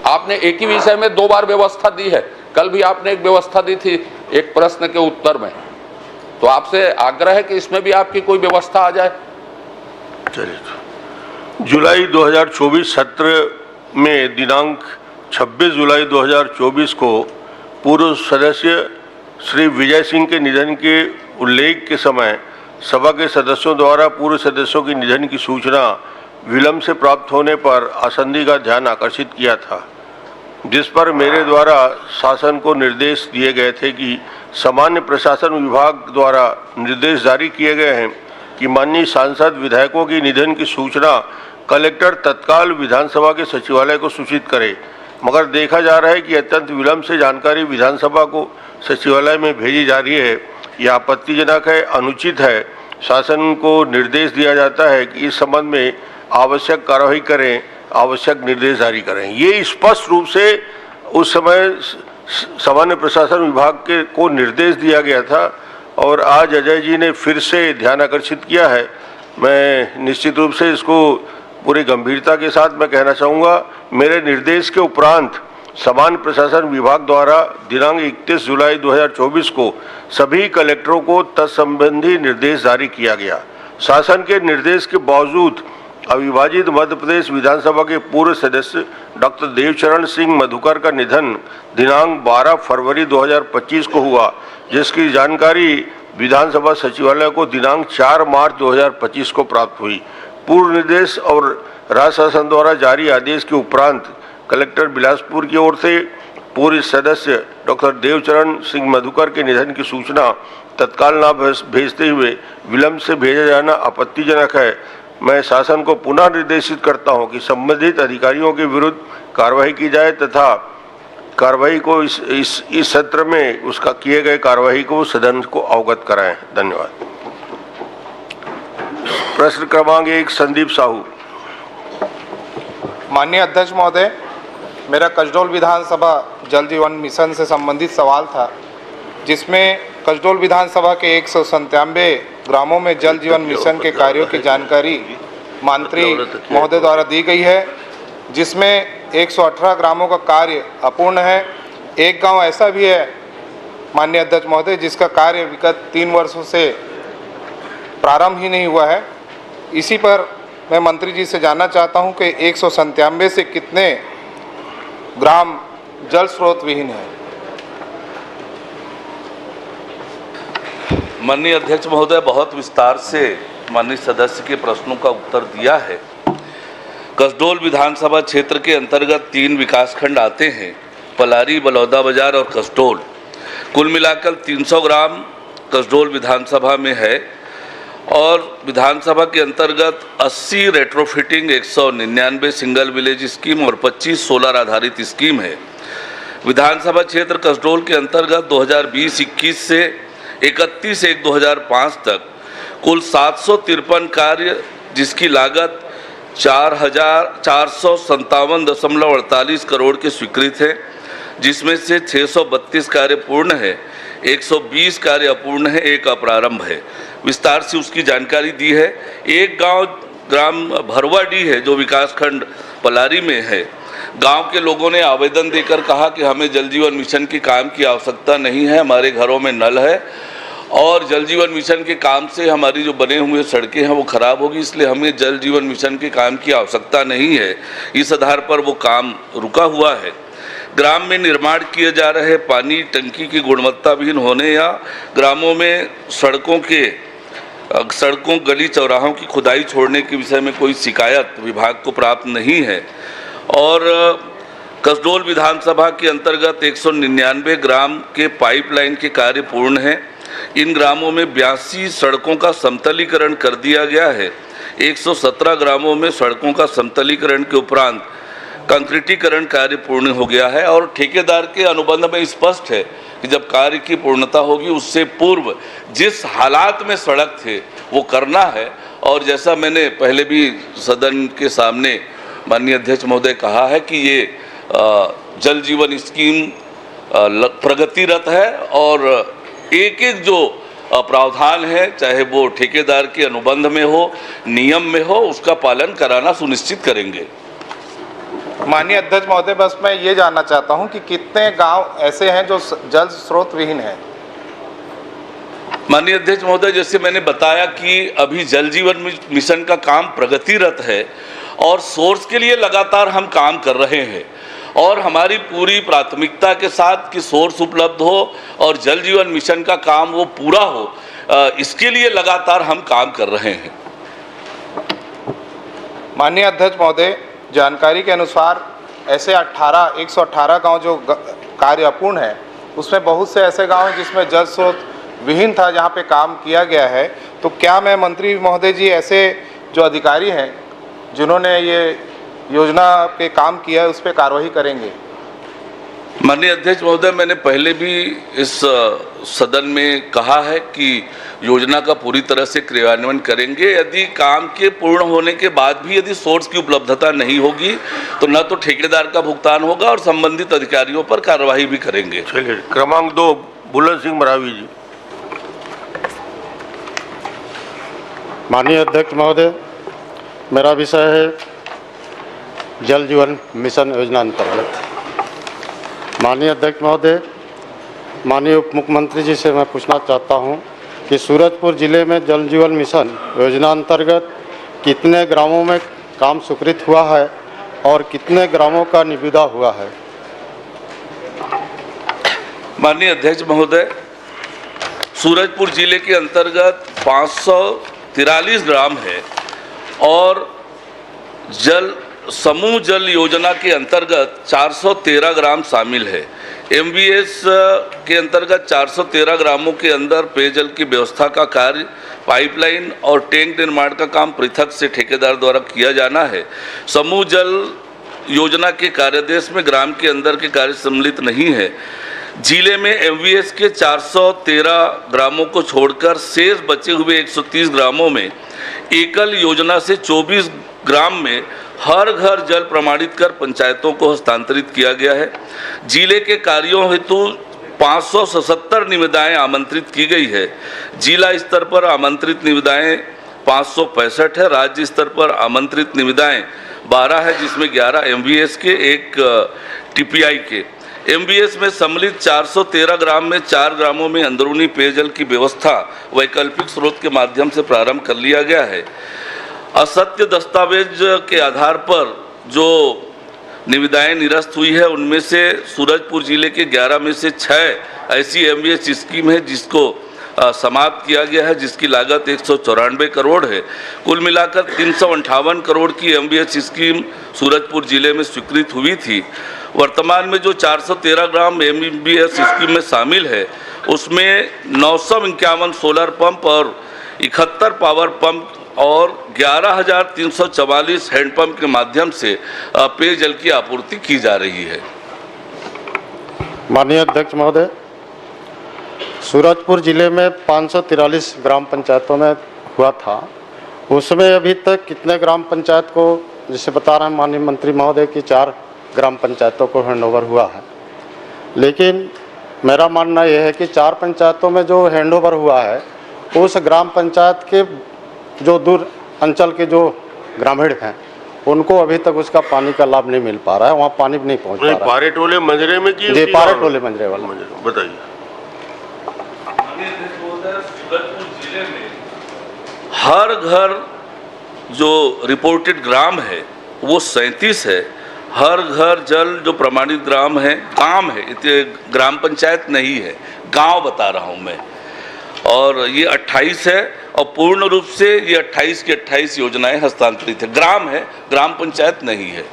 आपने एक ही विषय में 2 बार व्यवस्था दी है। कल भी आपने एक व्यवस्था दी थी एक प्रश्न के उत्तर में, तो आपसे आग्रह है कि इसमें भी आपकी कोई व्यवस्था आ जाए। चलिए, जुलाई 2024 सत्र में दिनांक 26 जुलाई 2024 को पूर्व सदस्य श्री विजय सिंह के निधन के उल्लेख के समय सभा के सदस्यों द्वारा पूर्व सदस्यों के निधन की सूचना विलंब से प्राप्त होने पर आसंदी का ध्यान आकर्षित किया था, जिस पर मेरे द्वारा शासन को निर्देश दिए गए थे कि सामान्य प्रशासन विभाग द्वारा निर्देश जारी किए गए हैं कि माननीय सांसद विधायकों की निधन की सूचना कलेक्टर तत्काल विधानसभा के सचिवालय को सूचित करे, मगर देखा जा रहा है कि अत्यंत विलंब से जानकारी विधानसभा को सचिवालय में भेजी जा रही है। यह आपत्तिजनक है, अनुचित है। शासन को निर्देश दिया जाता है कि इस संबंध में आवश्यक कार्रवाई करें, आवश्यक निर्देश जारी करें। ये स्पष्ट रूप से उस समय सामान्य प्रशासन विभाग के को निर्देश दिया गया था और आज अजय जी ने फिर से ध्यान आकर्षित किया है। मैं निश्चित रूप से इसको पूरी गंभीरता के साथ मैं कहना चाहूँगा, मेरे निर्देश के उपरांत सामान्य प्रशासन विभाग द्वारा दिनांक 31 जुलाई 2024 को सभी कलेक्टरों को तत्संबंधी निर्देश जारी किया गया। शासन के निर्देश के बावजूद अविभाजित मध्य प्रदेश विधानसभा के पूर्व सदस्य डॉक्टर देवचरण सिंह मधुकर का निधन दिनांक 12 फरवरी 2025 को हुआ, जिसकी जानकारी विधानसभा सचिवालय को दिनांक 4 मार्च 2025 को प्राप्त हुई। पूर्व निर्देश और राज्य शासन द्वारा जारी आदेश के उपरांत कलेक्टर बिलासपुर की ओर से पूर्व सदस्य डॉक्टर देवचरण सिंह मधुकर के निधन की सूचना तत्काल न भेजते हुए विलंब से भेजा जाना आपत्तिजनक है। मैं शासन को पुनः निर्देशित करता हूं कि संबंधित अधिकारियों के विरुद्ध कार्रवाई की जाए तथा कार्रवाई को इस सत्र में उसका किए गए कार्रवाई को सदन को अवगत कराएं। धन्यवाद। प्रश्न क्रमांक 1 संदीप साहू। माननीय अध्यक्ष महोदय, मेरा कसडोल विधानसभा जल जीवन मिशन से संबंधित सवाल था, जिसमें कसडोल विधानसभा के 197 ग्रामों में जल जीवन मिशन के कार्यों की जानकारी मंत्री महोदय द्वारा दी गई है, जिसमें 118 ग्रामों का कार्य अपूर्ण है। एक गांव ऐसा भी है माननीय अध्यक्ष महोदय जिसका कार्य विगत 3 वर्षों से प्रारंभ ही नहीं हुआ है। इसी पर मैं मंत्री जी से जानना चाहता हूं कि 197 से कितने ग्राम जल स्रोत विहीन है। माननीय अध्यक्ष महोदय, बहुत विस्तार से माननीय सदस्य के प्रश्नों का उत्तर दिया है। कसडोल विधानसभा क्षेत्र के अंतर्गत 3 विकासखंड आते हैं, पलारी, बलौदा बाजार और कसडोल। कुल मिलाकर 300 ग्राम कसडोल विधानसभा में है और विधानसभा के अंतर्गत 80 रेट्रोफिटिंग, 199 सिंगल विलेज स्कीम और 25 सोलर आधारित स्कीम है। विधानसभा क्षेत्र कसडोल के अंतर्गत 2020-21 से 31/1/2005 तक कुल 753 कार्य, जिसकी लागत 4,457.48 करोड़ के स्वीकृत है, जिसमें से 632 कार्य पूर्ण है, 120 कार्य अपूर्ण है, 1 अप्रारंभ है। विस्तार से उसकी जानकारी दी है। एक ग्राम भरवाडी है जो विकासखंड पलारी में है। गांव के लोगों ने आवेदन देकर कहा कि हमें जल जीवन मिशन के काम की आवश्यकता नहीं है, हमारे घरों में नल है और जल जीवन मिशन के काम से हमारी जो बने हुए सड़कें हैं वो खराब होगी, इसलिए हमें जल जीवन मिशन के काम की आवश्यकता नहीं है। इस आधार पर वो काम रुका हुआ है। ग्राम में निर्माण किए जा रहे पानी टंकी की गुणवत्ता विहीन होने या ग्रामों में सड़कों गली चौराहों की खुदाई छोड़ने के विषय में कोई शिकायत विभाग को प्राप्त नहीं है। और कसडोल विधानसभा के अंतर्गत 199 ग्राम के पाइपलाइन के कार्य पूर्ण हैं। इन ग्रामों में 82 सड़कों का समतलीकरण कर दिया गया है। 117 ग्रामों में सड़कों का समतलीकरण के उपरांत कंक्रीटीकरण कार्य पूर्ण हो गया है और ठेकेदार के अनुबंध में स्पष्ट है कि जब कार्य की पूर्णता होगी उससे पूर्व जिस हालात में सड़क थे वो करना है। और जैसा मैंने पहले भी सदन के सामने माननीय अध्यक्ष महोदय कहा है कि ये जल जीवन स्कीम प्रगतिरत है और एक एक जो प्रावधान है, चाहे वो ठेकेदार के अनुबंध में हो, नियम में हो, उसका पालन कराना सुनिश्चित करेंगे। माननीय अध्यक्ष महोदय, बस मैं ये जानना चाहता हूं कि कितने गांव ऐसे हैं जो जल स्रोत विहीन हैं। माननीय अध्यक्ष महोदय, जैसे मैंने बताया कि अभी जल जीवन मिशन का काम प्रगतिरत है और सोर्स के लिए लगातार हम काम कर रहे हैं और हमारी पूरी प्राथमिकता के साथ कि सोर्स उपलब्ध हो और जल जीवन मिशन का काम वो पूरा हो, इसके लिए लगातार हम काम कर रहे हैं। माननीय अध्यक्ष महोदय, जानकारी के अनुसार ऐसे 118 गांव जो कार्य अपूर्ण है, उसमें बहुत से ऐसे गांव हैं जिसमें जल स्रोत विहीन था, जहां पे काम किया गया है। तो क्या मैं मंत्री महोदय जी ऐसे जो अधिकारी हैं जिन्होंने ये योजना पे काम किया है उस पर कार्रवाई करेंगे? माननीय अध्यक्ष महोदय, मैंने पहले भी इस सदन में कहा है कि योजना का पूरी तरह से क्रियान्वयन करेंगे। यदि काम के पूर्ण होने के बाद भी यदि सोर्स की उपलब्धता नहीं होगी तो न तो ठेकेदार का भुगतान होगा और संबंधित अधिकारियों पर कार्रवाई भी करेंगे। चलिए, क्रमांक 2 बुलंद सिंह मरावी जी। माननीय अध्यक्ष महोदय, मेरा विषय है जल जीवन मिशन योजना अंतर्गत। माननीय अध्यक्ष महोदय, माननीय उप मुख्यमंत्री जी से मैं पूछना चाहता हूं कि सूरजपुर जिले में जल जीवन मिशन योजना अंतर्गत कितने ग्रामों में काम स्वीकृत हुआ है और कितने ग्रामों का निविदा हुआ है? माननीय अध्यक्ष महोदय, सूरजपुर जिले के अंतर्गत 543 ग्राम है और समूह जल योजना के अंतर्गत 413 ग्राम शामिल है। MVS के अंतर्गत 413 ग्रामों के अंदर पेयजल की व्यवस्था का कार्य, पाइपलाइन और टैंक निर्माण का काम पृथक से ठेकेदार द्वारा किया जाना है। समूह जल योजना के कार्यादेश में ग्राम के अंदर के कार्य सम्मिलित नहीं है। जिले में MVS के 413 ग्रामों को छोड़कर शेष बचे हुए 130 ग्रामों में एकल योजना से 24 ग्राम में हर घर जल प्रमाणित कर पंचायतों को हस्तांतरित किया गया है। जिले के कार्यों हेतु 577 निविदाएं आमंत्रित की गई है। जिला स्तर पर आमंत्रित निविदाएं 565 है। राज्य स्तर पर आमंत्रित निविदाएं 12 है, जिसमें 11 MVS के, 1 TPI के। MVS में सम्मिलित 413 ग्राम में 4 ग्रामों में अंदरूनी पेयजल की व्यवस्था वैकल्पिक स्रोत के माध्यम से प्रारंभ कर लिया गया है। असत्य दस्तावेज के आधार पर जो निविदाएं निरस्त हुई है, उनमें से सूरजपुर जिले के 11 में से 6 ऐसी MVS स्कीम है जिसको समाप्त किया गया है, जिसकी लागत 194 करोड़ है। कुल मिलाकर 358 करोड़ की MVS स्कीम सूरजपुर जिले में स्वीकृत हुई थी। वर्तमान में जो 413 ग्राम MVS स्कीम में शामिल है, उसमें 951 सोलर पंप और 71 पावर पंप और 11,344 हैंडपंप के माध्यम से पेयजल की आपूर्ति की जा रही है। माननीय अध्यक्ष महोदय, सूरजपुर जिले में 543 ग्राम पंचायतों में हुआ था, उसमें अभी तक कितने ग्राम पंचायत को, जैसे बता रहे हैं माननीय मंत्री महोदय कि 4 ग्राम पंचायतों को हैंडओवर हुआ है, लेकिन मेरा मानना यह है कि 4 पंचायतों में जो हैंडओवर हुआ है उस ग्राम पंचायत के जो दूर अंचल के जो ग्रामीण हैं उनको अभी तक उसका पानी का लाभ नहीं मिल पा रहा है, वहाँ पानी भी नहीं पहुँच पा रहा है। पारेटोले मंजरे में की? जी, पारेटोले मंजरे वाला। बताइए। जिले में हर घर जो रिपोर्टेड ग्राम है वो 37 है। हर घर जल जो प्रमाणित ग्राम है, काम है, ग्राम पंचायत नहीं है, गांव बता रहा हूं मैं, और ये 28 है और पूर्ण रूप से ये 28 की 28 योजनाएं हस्तांतरित है। ग्राम है, ग्राम पंचायत नहीं है।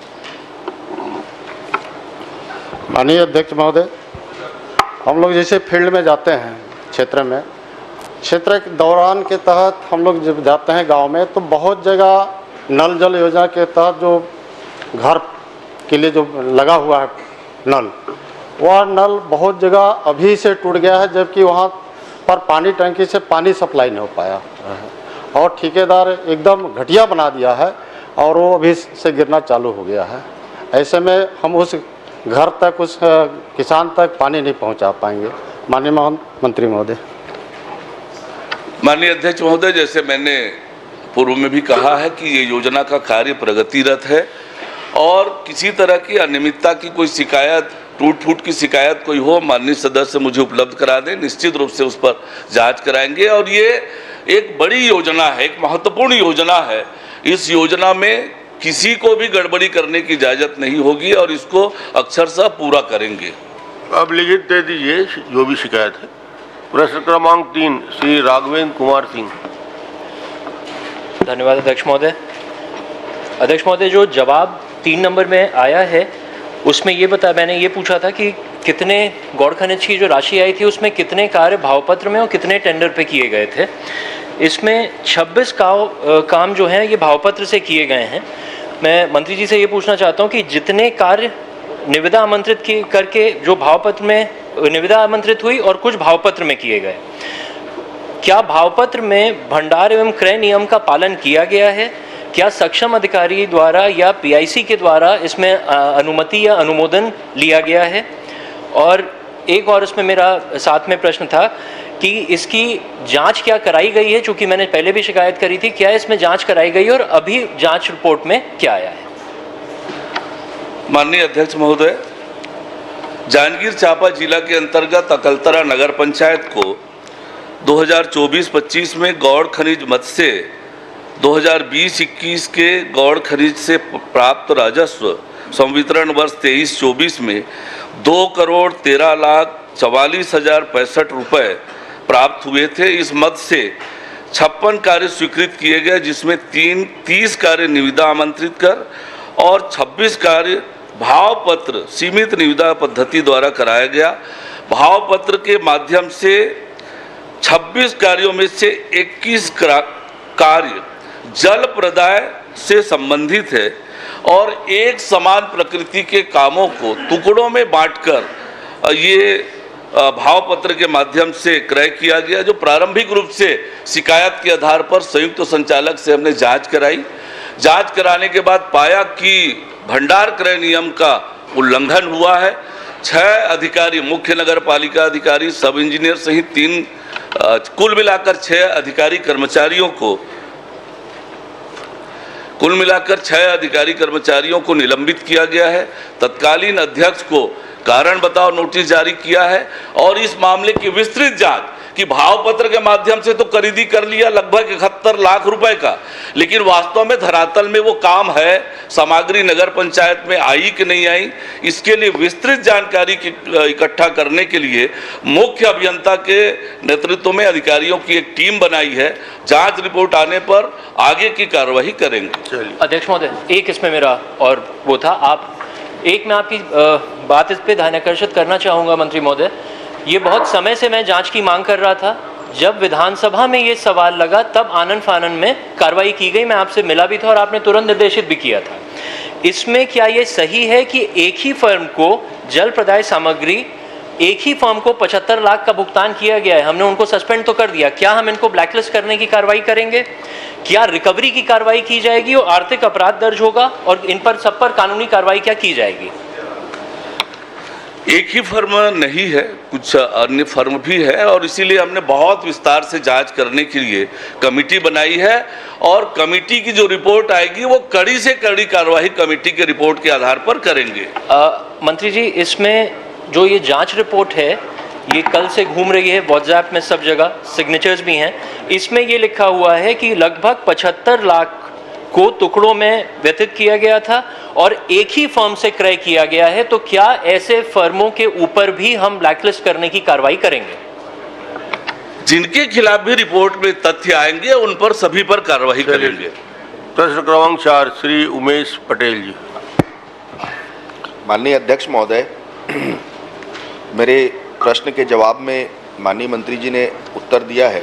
माननीय अध्यक्ष महोदय, हम लोग जैसे फील्ड में जाते हैं क्षेत्र के दौरान के तहत हम लोग जब जाते हैं गांव में, तो बहुत जगह नल जल योजना के तहत जो घर के लिए जो लगा हुआ है नल, वह नल बहुत जगह अभी से टूट गया है, जबकि वहाँ पर पानी टंकी से पानी सप्लाई नहीं हो पाया और ठेकेदार एकदम घटिया बना दिया है और वो अभी से गिरना चालू हो गया है। ऐसे में हम उस घर तक, उस किसान तक पानी नहीं पहुंचा पाएंगे। माननीय मंत्री महोदय। माननीय अध्यक्ष महोदय, जैसे मैंने पूर्व में भी कहा है कि ये योजना का कार्य प्रगतिरत है और किसी तरह की अनियमितता की कोई शिकायत, टूट फूट की शिकायत कोई हो, माननीय सदस्य मुझे उपलब्ध करा दें, निश्चित रूप से उस पर जांच कराएंगे। और ये एक बड़ी योजना है, एक महत्वपूर्ण योजना है। इस योजना में किसी को भी गड़बड़ी करने की इजाज़त नहीं होगी और इसको अक्षरशः पूरा करेंगे। अब लिखित दे दीजिए जो भी शिकायत है। प्रश्न क्रमांक 3 श्री राघवेंद्र कुमार सिंह। धन्यवाद अध्यक्ष महोदय। अध्यक्ष महोदय, जो जवाब 3 नंबर में आया है उसमें मैंने ये पूछा था कि कितने गौड़ खनिज की जो राशि आई थी उसमें कितने कार्य भावपत्र में और कितने टेंडर पे किए गए थे। इसमें 26 काम जो हैं ये भावपत्र से किए गए हैं। मैं मंत्री जी से ये पूछना चाहता हूँ कि जितने कार्य निविदा आमंत्रित करके जो भावपत्र में निविदा आमंत्रित हुई और कुछ भावपत्र में किए गए, क्या भावपत्र में भंडार एवं क्रय नियम का पालन किया गया है? क्या सक्षम अधिकारी द्वारा या पीआईसी के द्वारा इसमें अनुमति या अनुमोदन लिया गया है? और एक और इसमें मेरा साथ में प्रश्न था कि इसकी जांच क्या कराई गई है, चूंकि मैंने पहले भी शिकायत करी थी, क्या इसमें जांच कराई गई है और अभी जांच रिपोर्ट में क्या आया है? माननीय अध्यक्ष महोदय, जांजगीर चांपा जिला के अंतर्गत अकलतरा नगर पंचायत को 2024-25 में गौड़ खनिज मद से 2020-21 के गौड़ खनिज से प्राप्त राजस्व संवितरण वर्ष 23-24 में 2,13,44,065 रुपये प्राप्त हुए थे। इस मद से 56 कार्य स्वीकृत किए गए, जिसमें 30 कार्य निविदा आमंत्रित कर और 26 कार्य भावपत्र सीमित निविदा पद्धति द्वारा कराया गया। भावपत्र के माध्यम से 26 कार्यों में से 21 कार्य जल प्रदाय से संबंधित है और एक समान प्रकृति के कामों को टुकड़ों में बांटकर ये भावपत्र के माध्यम से क्रय किया गया। जो प्रारंभिक रूप से शिकायत के आधार पर संयुक्त संचालक से हमने जांच कराई। जांच कराने के बाद पाया कि भंडार क्रय नियम का उल्लंघन हुआ है। 6 अधिकारी, मुख्य नगर पालिका अधिकारी, सब इंजीनियर सहित 3 कुल मिलाकर 6 अधिकारी कर्मचारियों को निलंबित किया गया है। तत्कालीन अध्यक्ष को कारण बताओ नोटिस जारी किया है और इस मामले की विस्तृत जांच कि भावपत्र के माध्यम से तो खरीदी कर लिया लगभग 71 लाख रुपए का, लेकिन वास्तव में धरातल में वो काम है, सामग्री नगर पंचायत में आई कि नहीं आई, इसके लिए विस्तृत जानकारी इकट्ठा करने के लिए मुख्य अभियंता के नेतृत्व में अधिकारियों की एक टीम बनाई है। जांच रिपोर्ट आने पर आगे की कार्रवाई करेंगे। अध्यक्ष महोदय, एक इसमें मेरा और वो था, मैं आपकी बात इस पे ध्यान आकर्षित करना चाहूँगा मंत्री महोदय। ये बहुत समय से मैं जांच की मांग कर रहा था। जब विधानसभा में ये सवाल लगा तब आनन फानन में कार्रवाई की गई। मैं आपसे मिला भी था और आपने तुरंत निर्देशित भी किया था। इसमें क्या ये सही है कि एक ही फर्म को जल प्रदाय सामग्री, एक ही फर्म को 75 लाख का भुगतान किया गया है? हमने उनको सस्पेंड तो कर दिया, क्या हम इनको ब्लैकलिस्ट करने की कार्रवाई करेंगे? क्या रिकवरी की कार्रवाई की जाएगी और आर्थिक अपराध दर्ज होगा और इन पर सब पर कानूनी कार्रवाई क्या की जाएगी? एक ही फर्म नहीं है, कुछ अन्य फर्म भी है और इसीलिए हमने बहुत विस्तार से जांच करने के लिए कमेटी बनाई है और कमेटी की जो रिपोर्ट आएगी वो कड़ी से कड़ी कार्रवाई कमेटी के रिपोर्ट के आधार पर करेंगे। मंत्री जी, इसमें जो ये जांच रिपोर्ट है ये कल से घूम रही है व्हाट्सएप में, सब जगह सिग्नेचर्स भी हैं। इसमें ये लिखा हुआ है कि लगभग 75 लाख को टुकड़ों में व्यतीत किया गया था और एक ही फर्म से क्रय किया गया है। तो क्या ऐसे फर्मों के ऊपर भी हम ब्लैकलिस्ट करने की कार्रवाई करेंगे? जिनके खिलाफ भी रिपोर्ट में तथ्य आएंगे उन पर सभी पर कार्रवाई करेंगे। प्रश्न क्रमांक 4 श्री उमेश पटेल जी। माननीय अध्यक्ष महोदय, मेरे प्रश्न के जवाब में माननीय मंत्री जी ने उत्तर दिया है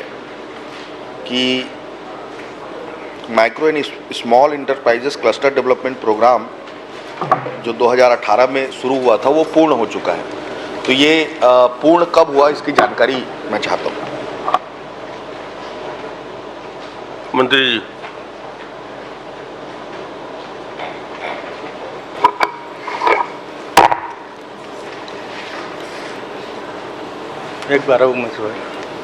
कि micro and small enterprises cluster development programme जो 2018 में शुरू हुआ था वो पूर्ण हो चुका है। तो ये पूर्ण कब हुआ इसकी जानकारी मैं चाहता हूँ। मंत्री जी।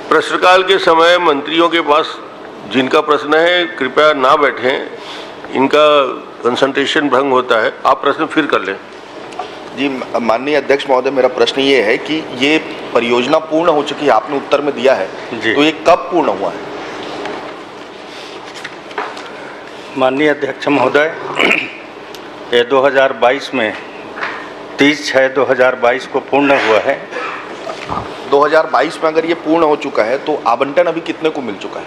प्रश्नकाल के समय मंत्रियों के पास जिनका प्रश्न है कृपया ना बैठें, इनका कंसंट्रेशन भंग होता है। आप प्रश्न फिर कर लें। जी माननीय अध्यक्ष महोदय, मेरा प्रश्न ये है कि ये परियोजना पूर्ण हो चुकी है, आपने उत्तर में दिया है, जी। तो ये कब पूर्ण हुआ है? माननीय अध्यक्ष महोदय, ये 2022 में 30/6/2022 को पूर्ण हुआ है। 2022 में अगर ये पूर्ण हो चुका है तो आवंटन अभी कितने को मिल चुका है?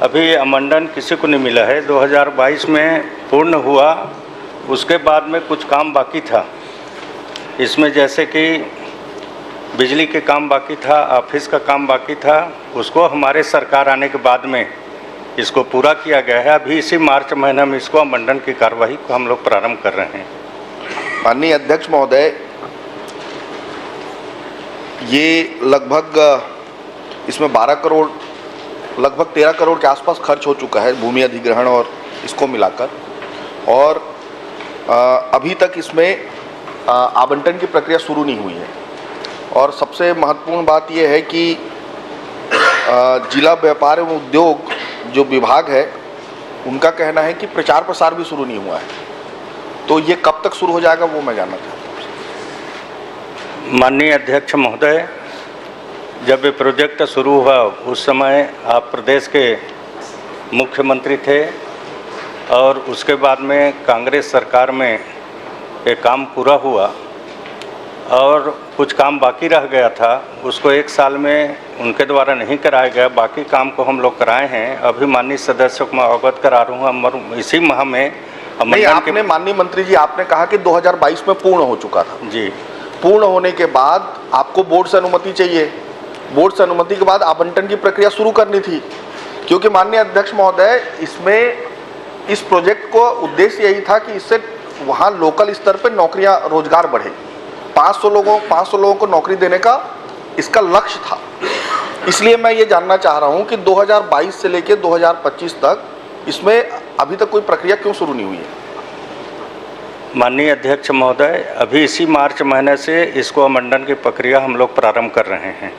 अभी आवंटन किसी को नहीं मिला है। 2022 में पूर्ण हुआ, उसके बाद में कुछ काम बाकी था। इसमें जैसे कि बिजली के काम बाकी था, ऑफिस का काम बाकी था, उसको हमारे सरकार आने के बाद में इसको पूरा किया गया है। अभी इसी मार्च महीना में इसको आवंटन की कार्रवाई को हम लोग प्रारंभ कर रहे हैं। माननीय अध्यक्ष महोदय, ये लगभग इसमें 12 करोड़, लगभग 13 करोड़ के आसपास खर्च हो चुका है भूमि अधिग्रहण और इसको मिलाकर, और अभी तक इसमें आवंटन की प्रक्रिया शुरू नहीं हुई है। और सबसे महत्वपूर्ण बात यह है कि जिला व्यापार एवं उद्योग जो विभाग है, उनका कहना है कि प्रचार प्रसार भी शुरू नहीं हुआ है। तो ये कब तक शुरू हो जाएगा, वो मैं जानना चाहता हूँ। माननीय अध्यक्ष महोदय, जब ये प्रोजेक्ट शुरू हुआ उस समय आप प्रदेश के मुख्यमंत्री थे, और उसके बाद में कांग्रेस सरकार में ये काम पूरा हुआ और कुछ काम बाकी रह गया था, उसको 1 साल में उनके द्वारा नहीं कराया गया। बाकी काम को हम लोग कराए हैं। अभी माननीय सदस्यों को मैं अवगत करा रहा हूँ, इसी माह में नहीं, आपने माननीय मंत्री जी, आपने कहा कि 2022 में पूर्ण हो चुका था। जी। पूर्ण होने के बाद आपको बोर्ड से अनुमति चाहिए, बोर्ड से अनुमति के बाद आवंटन की प्रक्रिया शुरू करनी थी, क्योंकि माननीय अध्यक्ष महोदय, इसमें इस प्रोजेक्ट को उद्देश्य यही था कि इससे वहाँ लोकल स्तर पर नौकरियाँ, रोजगार बढ़े। 500 लोगों को नौकरी देने का इसका लक्ष्य था। इसलिए मैं ये जानना चाह रहा हूँ कि 2022 से लेकर 2025 तक इसमें अभी तक कोई प्रक्रिया क्यों शुरू नहीं हुई है? माननीय अध्यक्ष महोदय, अभी इसी मार्च महीने से इसको आवंटन की प्रक्रिया हम लोग प्रारंभ कर रहे हैं।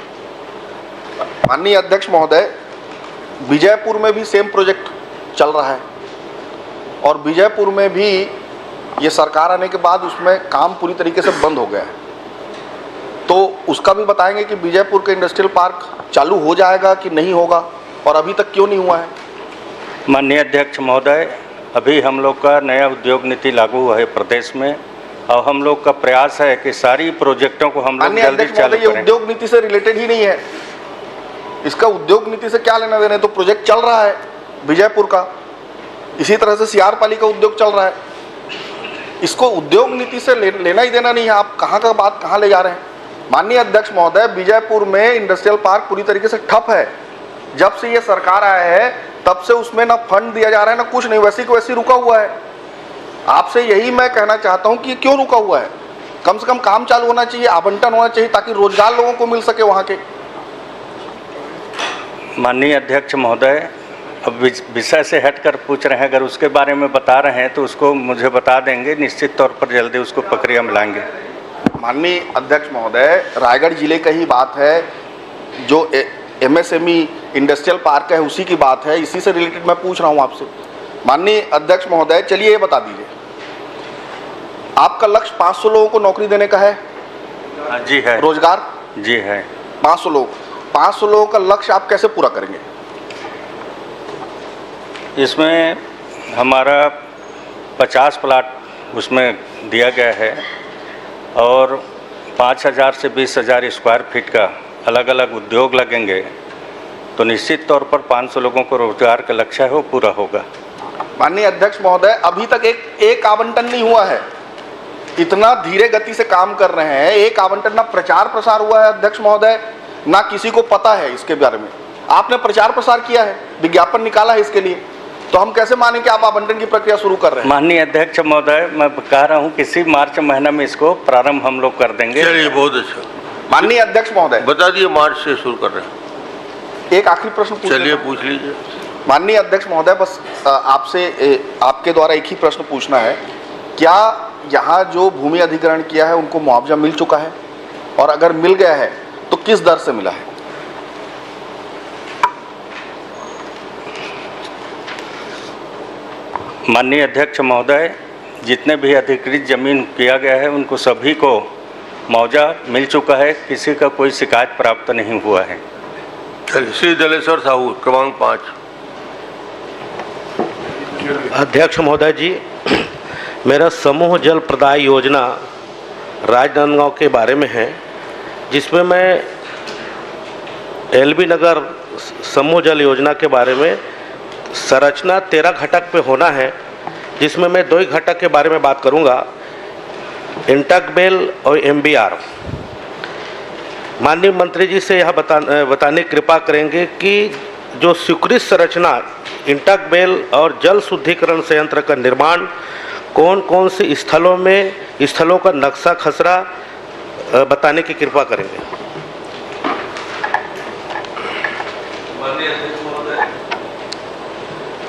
माननीय अध्यक्ष महोदय, विजयपुर में भी सेम प्रोजेक्ट चल रहा है, और विजयपुर में भी ये सरकार आने के बाद उसमें काम पूरी तरीके से बंद हो गया है। तो उसका भी बताएंगे कि विजयपुर का इंडस्ट्रियल पार्क चालू हो जाएगा कि नहीं होगा, और अभी तक क्यों नहीं हुआ है? माननीय अध्यक्ष महोदय, अभी हम लोग का नया उद्योग नीति लागू हुआ है प्रदेश में, और हम लोग का प्रयास है कि सारी प्रोजेक्टों को हम लोग जल्दी चालू करें। ये उद्योग नीति से रिलेटेड ही नहीं है, इसका उद्योग नीति से क्या लेना देना है? तो प्रोजेक्ट चल रहा है विजयपुर का, इसी तरह से सियारपाली का उद्योग चल रहा है। इसको उद्योग नीति से लेना ही देना नहीं है। आप कहाँ का बात कहाँ ले जा रहे हैं? माननीय अध्यक्ष महोदय, विजयपुर में इंडस्ट्रियल पार्क पूरी तरीके से ठप है। जब से ये सरकार आया है तब से उसमें ना फंड दिया जा रहा है, ना कुछ नहीं, वैसी को वैसी रुका हुआ है। आपसे यही मैं कहना चाहता हूं कि क्यों रुका हुआ है? कम से कम काम चालू होना चाहिए, आवंटन होना चाहिए, ताकि रोजगार लोगों को मिल सके वहां के। माननीय अध्यक्ष महोदय, अब विषय से हटकर पूछ रहे हैं, अगर उसके बारे में बता रहे हैं तो उसको मुझे बता देंगे, निश्चित तौर पर जल्दी उसको प्रक्रिया में लाएंगे। माननीय अध्यक्ष महोदय, रायगढ़ जिले का ही बात है, जो MSME इंडस्ट्रियल पार्क है उसी की बात है, इसी से रिलेटेड मैं पूछ रहा हूं आपसे। माननीय अध्यक्ष महोदय, चलिए ये बता दीजिए, आपका लक्ष्य 500 लोगों को नौकरी देने का है? जी है। रोजगार? जी है। 500 लोगों का लक्ष्य आप कैसे पूरा करेंगे? इसमें हमारा 50 प्लाट उसमें दिया गया है, और 5000 से 20,000 स्क्वायर फीट का अलग अलग उद्योग लगेंगे, तो निश्चित तौर पर 500 लोगों को रोजगार का लक्ष्य है वो पूरा होगा। माननीय अध्यक्ष महोदय, अभी तक एक आवंटन नहीं हुआ है। इतना धीरे गति से काम कर रहे हैं, एक आवंटन, ना प्रचार प्रसार हुआ है अध्यक्ष महोदय, ना किसी को पता है इसके बारे में। आपने प्रचार प्रसार किया है, विज्ञापन निकाला है इसके लिए, तो हम कैसे माने कि आप आवंटन की प्रक्रिया शुरू कर रहे हैं? माननीय अध्यक्ष महोदय, मैं कह रहा हूं किसी मार्च महीना में इसको प्रारंभ हम लोग कर देंगे। चलिए, बहुत अच्छा। माननीय अध्यक्ष महोदय, बता दिए मार्च से शुरू कर रहे हैं। एक आखिरी प्रश्न चलिए, पूछ लीजिए। माननीय अध्यक्ष महोदय, बस आपसे आपके द्वारा एक ही प्रश्न पूछना है, क्या यहाँ जो भूमि अधिग्रहण किया है उनको मुआवजा मिल चुका है, और अगर मिल गया है तो किस दर से मिला है? माननीय अध्यक्ष महोदय, जितने भी अधिकृत जमीन किया गया है उनको सभी को मुआवजा मिल चुका है, किसी का कोई शिकायत प्राप्त नहीं हुआ है। श्री जलेश्वर साहू क्रमांक 5। अध्यक्ष महोदय जी, मेरा समूह जल प्रदाय योजना राजनांदगांव के बारे में है, जिसमें मैं एलबी नगर समूह जल योजना के बारे में संरचना 13 घटक पे होना है, जिसमें मैं 2 घटक के बारे में बात करूंगा, इंटकबेल और एमबीआर। माननीय मंत्री जी से यह बताने की कृपा करेंगे कि जो स्वीकृत संरचना इंटकबेल और जल शुद्धिकरण संयंत्र का निर्माण कौन कौन से स्थलों का नक्शा खसरा बताने की कृपा करेंगे।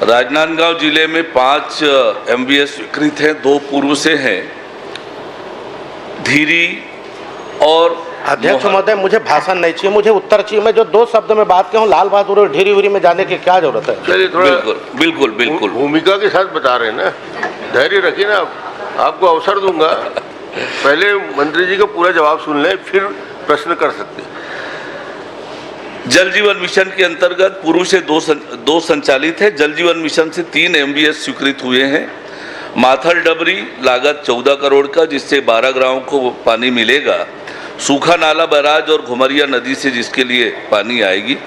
राजनांदगांव जिले में 5 MBS स्वीकृत हैं, 2 पूर्व से हैं, धीरी और अध्यक्ष महोदय, मुझे भाषण नहीं चाहिए, मुझे उत्तर चाहिए। मैं जो 2 शब्द में बात कहूँ, लाल बहादुर और ढेरी उरी में जाने की क्या जरूरत है। चलिए थोड़ा बिल्कुल बिल्कुल भूमिका के साथ बता रहे हैं ना, धैर्य रखिए ना, आपको अवसर दूंगा, पहले मंत्री जी का पूरा जवाब सुन लें फिर प्रश्न कर सकते हैं। जल जीवन मिशन के अंतर्गत पूर्व से 2 संचालित है। जल जीवन मिशन से 3 MBS स्वीकृत हुए हैं। माथल डबरी लागत 14 करोड़ का, जिससे 12 गांवों को पानी मिलेगा। सूखा नाला बैराज और घुमरिया नदी से जिसके लिए पानी आएगी।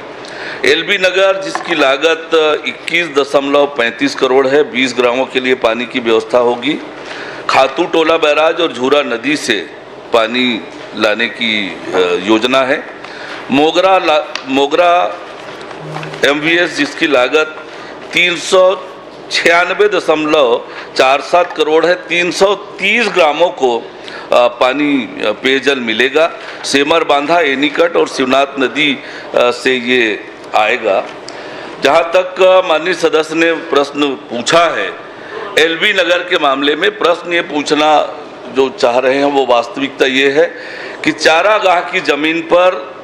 एलबी नगर जिसकी लागत 21.35 करोड़ है, 20 ग्रामों के लिए पानी की व्यवस्था होगी। खातू टोला बैराज और झूरा नदी से पानी लाने की योजना है। मोगरा MVS जिसकी लागत 396.47 करोड़ है, 330 ग्रामों को पानी पेयजल मिलेगा। सेमर बांधा, एनीकट और शिवनाथ नदी से ये आएगा। जहाँ तक माननीय सदस्य ने प्रश्न पूछा है एलबी नगर के मामले में, प्रश्न ये पूछना जो चाह रहे हैं वो वास्तविकता ये है कि चारागाह की जमीन पर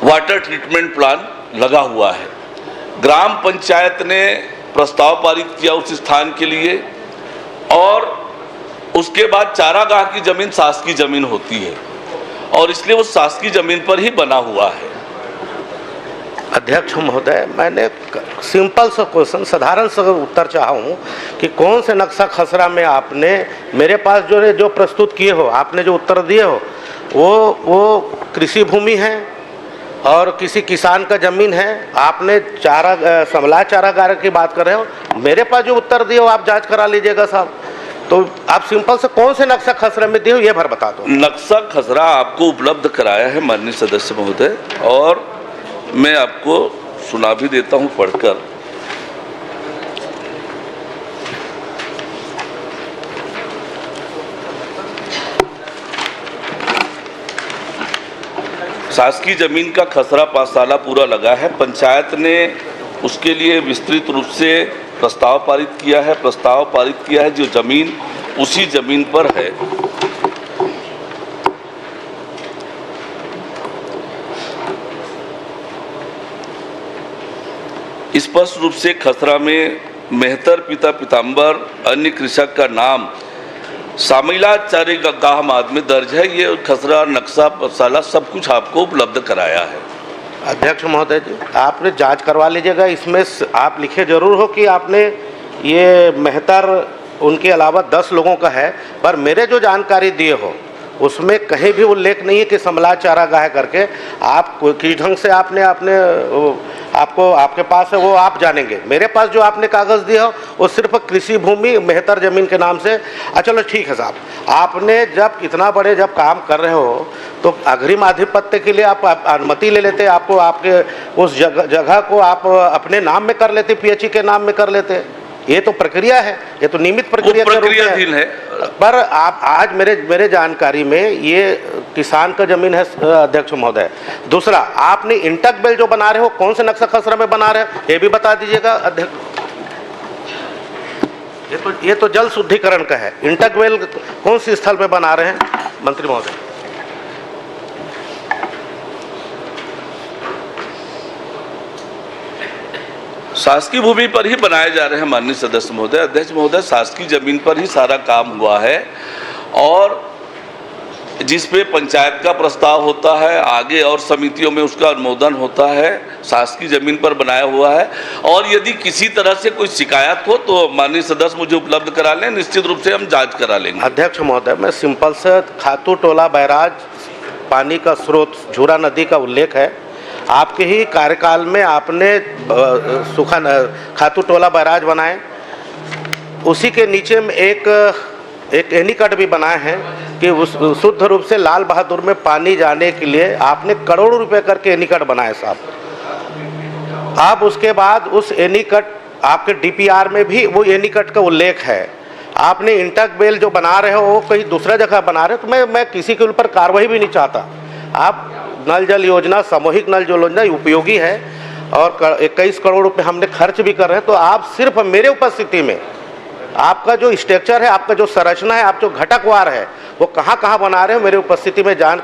वाटर ट्रीटमेंट प्लांट लगा हुआ है। ग्राम पंचायत ने प्रस्ताव पारित किया उस स्थान के लिए और उसके बाद चारागाह की जमीन शासकीय जमीन होती है और इसलिए वो शासकीय जमीन पर ही बना हुआ है। अध्यक्ष महोदय, मैंने सिंपल सा क्वेश्चन, साधारण सा उत्तर चाहा हूँ कि कौन से नक्शा खसरा में आपने मेरे पास जो प्रस्तुत किए हो, आपने जो उत्तर दिए हो वो कृषि भूमि है और किसी किसान का जमीन है। आपने समला चारागाह की बात कर रहे हो, मेरे पास जो उत्तर दिए हो आप जांच करा लीजिएगा साहब। तो आप सिंपल से कौन से नक्शा खसरा में दिए हो ये भर बता दो। नक्शा खसरा आपको उपलब्ध कराया है माननीय सदस्य महोदय, और मैं आपको सुना भी देता हूं पढ़कर। शासकीय जमीन का खसरा 5 साल पूरा लगा है। पंचायत ने उसके लिए विस्तृत रूप से प्रस्ताव पारित किया है। प्रस्ताव पारित किया है जो जमीन उसी जमीन पर है। स्पष्ट रूप से खसरा में मेहतर पिता पीताम्बर अन्य कृषक का नाम शामिला चारागाह माद में दर्ज है। ये खसरा नक्शा साला सब कुछ आपको उपलब्ध कराया है। अध्यक्ष महोदय जी, आपने जांच करवा लीजिएगा। इसमें आप लिखे जरूर हो कि आपने ये मेहतर उनके अलावा 10 लोगों का है, पर मेरे जो जानकारी दिए हो उसमें कहीं भी उल्लेख नहीं है कि समला चारागाह करके। आप किस ढंग से आपने आपके पास है वो आप जानेंगे। मेरे पास जो आपने कागज़ दिया हो वो सिर्फ कृषि भूमि मेहतर जमीन के नाम से। चलो ठीक है साहब, आपने जब इतना बड़े जब काम कर रहे हो तो अग्रिम आधिपत्य के लिए आप अनुमति ले लेते, आपको आपके उस जगह को आप अपने नाम में कर लेते, PHE के नाम में कर लेते। ये तो प्रक्रिया है, ये तो नियमित प्रक्रिया है। पर आप आज मेरे जानकारी में ये किसान का जमीन है अध्यक्ष महोदय। दूसरा, आपने इंटकबेल जो बना रहे हो कौन से नक्शा खसरा में बना रहे हो ये भी बता दीजिएगा अध्यक्ष। ये तो जल शुद्धिकरण का है। इंटकबेल कौन सी स्थल में बना रहे हैं मंत्री महोदय? शासकीय भूमि पर ही बनाए जा रहे हैं माननीय सदस्य महोदय। अध्यक्ष महोदय, शासकीय जमीन पर ही सारा काम हुआ है और जिस पे पंचायत का प्रस्ताव होता है, आगे और समितियों में उसका अनुमोदन होता है, शासकीय जमीन पर बनाया हुआ है। और यदि किसी तरह से कोई शिकायत हो तो माननीय सदस्य मुझे उपलब्ध करा लें, निश्चित रूप से हम जांच करा लेंगे। अध्यक्ष महोदय, मैं सिंपल से खातू टोला बैराज पानी का स्रोत झूरा नदी का उल्लेख है। आपके ही कार्यकाल में आपने खातू टोला बैराज बनाए, उसी के नीचे में एक एनीकट भी बनाए हैं कि उस शुद्ध रूप से लाल बहादुर में पानी जाने के लिए आपने करोड़ों रुपए करके एनीकट बनाए साहब। आप उसके बाद उस एनीकट आपके डीपीआर में भी वो एनीकट का उल्लेख है। आपने इंटक बेल जो बना रहे हो वो कहीं दूसरा जगह बना रहे हो, तो मैं किसी के ऊपर कार्रवाई भी नहीं चाहता। आप नल जल योजना, सामूहिक नल जल योजना उपयोगी है और 21 करोड़ रुपए हमने खर्च भी कर रहे हैं। तो आप सिर्फ मेरे उपस्थिति में आपका जो स्ट्रक्चर है, आपका जो संरचना है, आप जो घटकवार है, वो कहाँ कहाँ बना रहे हो, मेरे उपस्थिति में जांच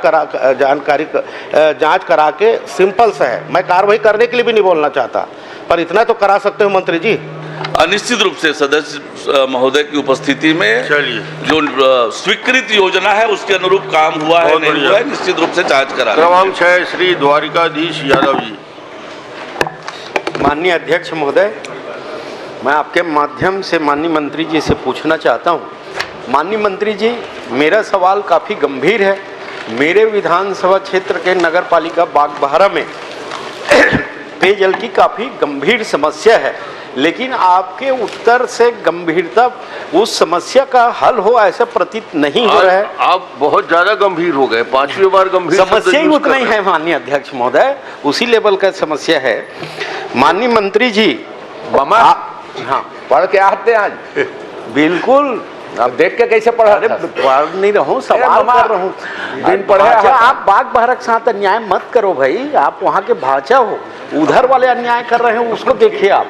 करा के सिंपल सा है। मैं कार्रवाई करने के लिए भी नहीं बोलना चाहता, पर इतना तो करा सकते हो मंत्री जी। निश्चित रूप से सदस्य महोदय की उपस्थिति में जो स्वीकृत योजना है उसके अनुरूप काम हुआ है नहीं हुआ है, निश्चित रूप से जांच करा। क्रमांक 6 श्री द्वारिकाधीश यादव जी। माननीय अध्यक्ष महोदय, मैं आपके माध्यम से माननीय मंत्री जी से पूछना चाहता हूं। माननीय मंत्री जी, मेरा सवाल काफ़ी गंभीर है। मेरे विधानसभा क्षेत्र के नगर पालिका बागबाहरा में पेयजल की काफ़ी गंभीर समस्या है, लेकिन आपके उत्तर से गंभीरता उस समस्या का हल हो ऐसा प्रतीत नहीं हो रहा है। आप बहुत ज्यादा गंभीर हो गए, 5वीं बार गंभीर। समस्या ही उतना ही है माननीय अध्यक्ष महोदय, उसी लेवल का समस्या है। माननीय मंत्री जी, हाँ पढ़ के आते हैं आज? बिल्कुल। अब देख के कैसे पढ़ा? अरे पढ़ नहीं रहा हूँ, सवाल कर रहा हूँ। दिन पढ़े आप बागबाहरा के साथ अन्याय मत करो भाई, आप वहाँ के भाषा हो, उधर वाले अन्याय कर रहे हैं उसको देखिए आप।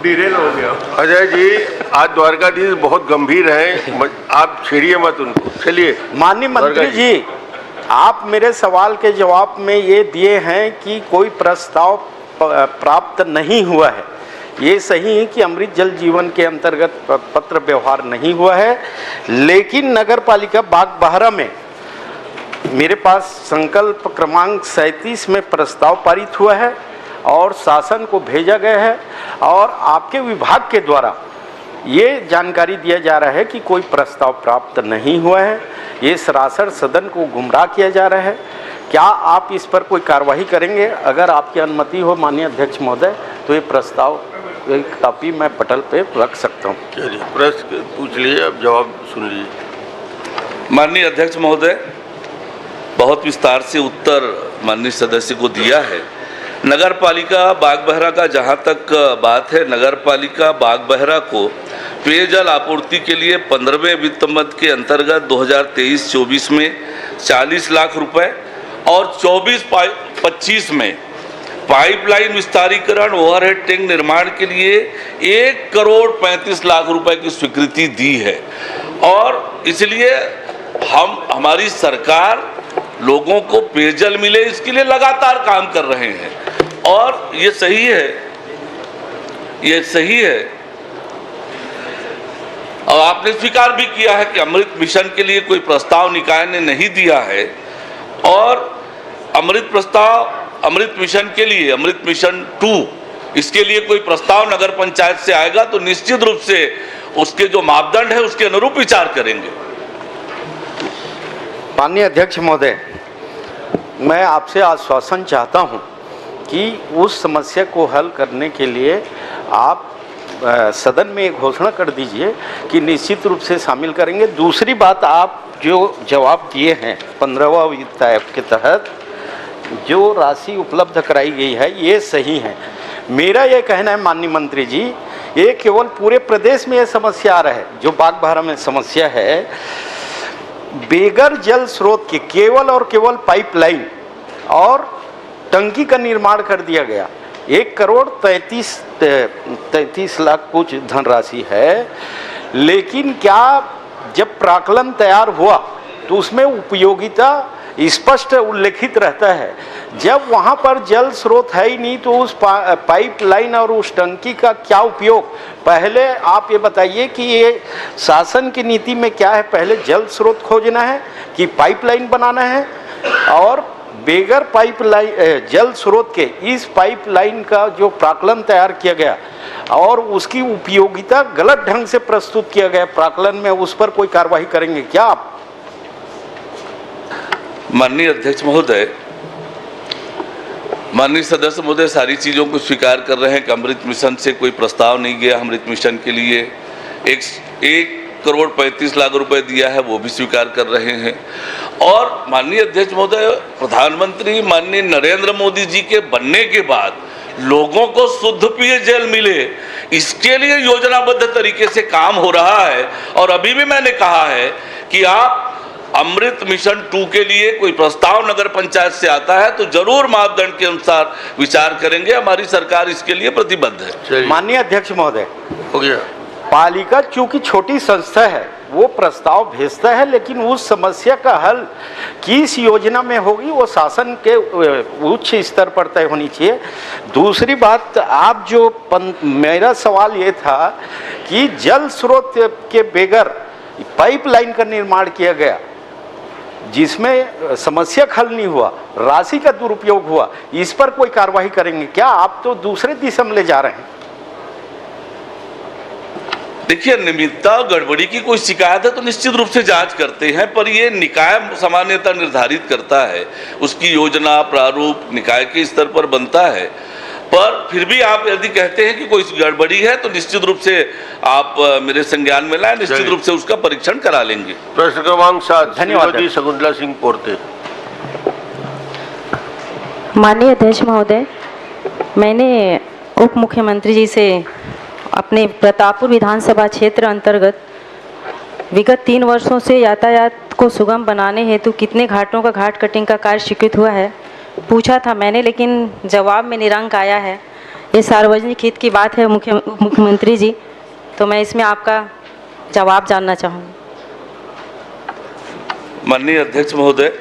डिरेल हो गया। अजय जी, आज द्वारकाधीश बहुत गंभीर हैं, आप छेड़िए मत उनको। चलिए माननीय मंत्री जी, आप मेरे सवाल के जवाब में ये दिए हैं कि कोई प्रस्ताव प्राप्त नहीं हुआ है। ये सही है कि अमृत जल जीवन के अंतर्गत पत्र व्यवहार नहीं हुआ है, लेकिन नगर पालिका बागबाहरा में मेरे पास संकल्प क्रमांक 37 में प्रस्ताव पारित हुआ है और शासन को भेजा गया है और आपके विभाग के द्वारा ये जानकारी दिया जा रहा है कि कोई प्रस्ताव प्राप्त नहीं हुआ है। ये सरासर सदन को गुमराह किया जा रहा है। क्या आप इस पर कोई कार्रवाई करेंगे? अगर आपकी अनुमति हो माननीय अध्यक्ष महोदय, तो ये प्रस्ताव एक कॉपी मैं पटल पे रख सकता हूँ। चलिए प्रश्न पूछ लीजिए, अब जवाब सुन लीजिए। माननीय अध्यक्ष महोदय, बहुत विस्तार से उत्तर माननीय सदस्य को दिया है। नगर पालिका बागबाहरा का जहां तक बात है, नगर पालिका बागबाहरा को पेयजल आपूर्ति के लिए 15वें वित्त मद के अंतर्गत 2023-24 में 40 लाख रुपए और 24-25 में पाइपलाइन विस्तारीकरण, ओवरहेड टैंक निर्माण के लिए 1 करोड़ 35 लाख रुपए की स्वीकृति दी है। और इसलिए हमारी सरकार लोगों को पेयजल मिले इसके लिए लगातार काम कर रहे हैं और ये सही है, ये सही है। और आपने स्वीकार भी किया है कि अमृत मिशन के लिए कोई प्रस्ताव निकाय ने नहीं दिया है और अमृत मिशन के लिए, अमृत मिशन 2, इसके लिए कोई प्रस्ताव नगर पंचायत से आएगा तो निश्चित रूप से उसके जो मापदंड है उसके अनुरूप विचार करेंगे। माननीय अध्यक्ष महोदय, मैं आपसे आश्वासन चाहता हूं कि उस समस्या को हल करने के लिए आप सदन में एक घोषणा कर दीजिए कि निश्चित रूप से शामिल करेंगे। दूसरी बात, आप जो जवाब दिए हैं 15वां वित्त आयोग के तहत जो राशि उपलब्ध कराई गई है ये सही है। मेरा ये कहना है माननीय मंत्री जी, ये केवल पूरे प्रदेश में ये समस्या आ रहा है, जो बागबाहरा में समस्या है, बेगर जल स्रोत के केवल और केवल पाइपलाइन और टंकी का निर्माण कर दिया गया। 1 करोड़ 33 लाख कुछ धनराशि है, लेकिन क्या जब प्राक्कलन तैयार हुआ तो उसमें उपयोगिता स्पष्ट उल्लेखित रहता है। जब वहाँ पर जल स्रोत है ही नहीं तो उस पाइप लाइन और उस टंकी का क्या उपयोग? पहले आप ये बताइए कि ये शासन की नीति में क्या है, पहले जल स्रोत खोजना है कि पाइपलाइन बनाना है? और बेगर पाइपलाइन जल स्रोत के इस पाइपलाइन का जो प्राक्कलन तैयार किया गया और उसकी उपयोगिता गलत ढंग से प्रस्तुत किया गया प्राक्कलन में, उस पर कोई कार्रवाई करेंगे क्या आप? माननीय अध्यक्ष महोदय, माननीय सदस्य महोदय सारी चीज़ों को स्वीकार कर रहे हैं कि अमृत मिशन से कोई प्रस्ताव नहीं गया। अमृत मिशन के लिए 1,35,00,000 रुपए दिया है, वो भी स्वीकार कर रहे हैं। और माननीय अध्यक्ष महोदय, प्रधानमंत्री माननीय नरेंद्र मोदी जी के बनने के बाद लोगों को शुद्ध पेयजल मिले, इसके लिए योजनाबद्ध तरीके से काम हो रहा है। और अभी भी मैंने कहा है कि आप अमृत मिशन 2 के लिए कोई प्रस्ताव नगर पंचायत से आता है तो जरूर मापदंड के अनुसार विचार करेंगे। हमारी सरकार इसके लिए प्रतिबद्ध है। माननीय अध्यक्ष महोदय, हो गया। पालिका चूंकि छोटी संस्था है वो प्रस्ताव भेजता है, लेकिन उस समस्या का हल किस योजना में होगी वो शासन के उच्च स्तर पर तय होनी चाहिए। दूसरी बात, आप जो मेरा सवाल ये था कि जल स्रोत के बेगर पाइपलाइन का निर्माण किया गया जिसमें समस्या हल नहीं हुआ, राशि का दुरुपयोग हुआ, इस पर कोई कार्रवाई करेंगे क्या? आप तो दूसरे दिशा में ले जा रहे हैं। देखिए, अनियमितता और गड़बड़ी की कोई शिकायत है तो निश्चित रूप से जांच करते हैं, पर ये निकाय सामान्यतः निर्धारित करता है, उसकी योजना प्रारूप निकाय के स्तर पर बनता है। पर फिर भी आप यदि कहते हैं कि कोई गड़बड़ी है तो निश्चित रूप से आप मेरे संज्ञान में लाएं, निश्चित रूप से उसका परीक्षण करा लेंगे। प्रश्न क्रमांक 7, धन्यवाद। श्रीमती शकुंतला सिंह पोर्ते। माननीय अध्यक्ष महोदय, मैंने उप मुख्यमंत्री जी से अपने प्रतापपुर विधानसभा क्षेत्र अंतर्गत विगत 3 वर्षों से यातायात को सुगम बनाने हेतु कितने घाटों का घाट कटिंग का कार्य स्वीकृत हुआ है पूछा था मैंने, लेकिन जवाब में निरंक आया है। ये सार्वजनिक हित की बात है मुख्यमंत्री जी, तो मैं इसमें आपका जवाब जानना चाहूँगी। माननीय अध्यक्ष महोदय,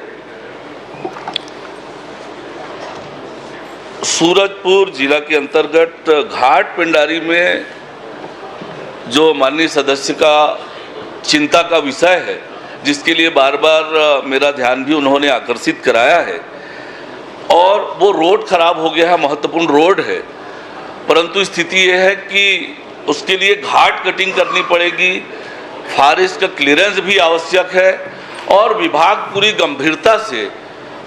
सूरजपुर जिला के अंतर्गत घाट पिंडारी में जो माननीय सदस्य का चिंता का विषय है, जिसके लिए बार बार मेरा ध्यान भी उन्होंने आकर्षित कराया है, और वो रोड खराब हो गया है, महत्वपूर्ण रोड है, परंतु स्थिति ये है कि उसके लिए घाट कटिंग करनी पड़ेगी, फॉरेस्ट का क्लियरेंस भी आवश्यक है, और विभाग पूरी गंभीरता से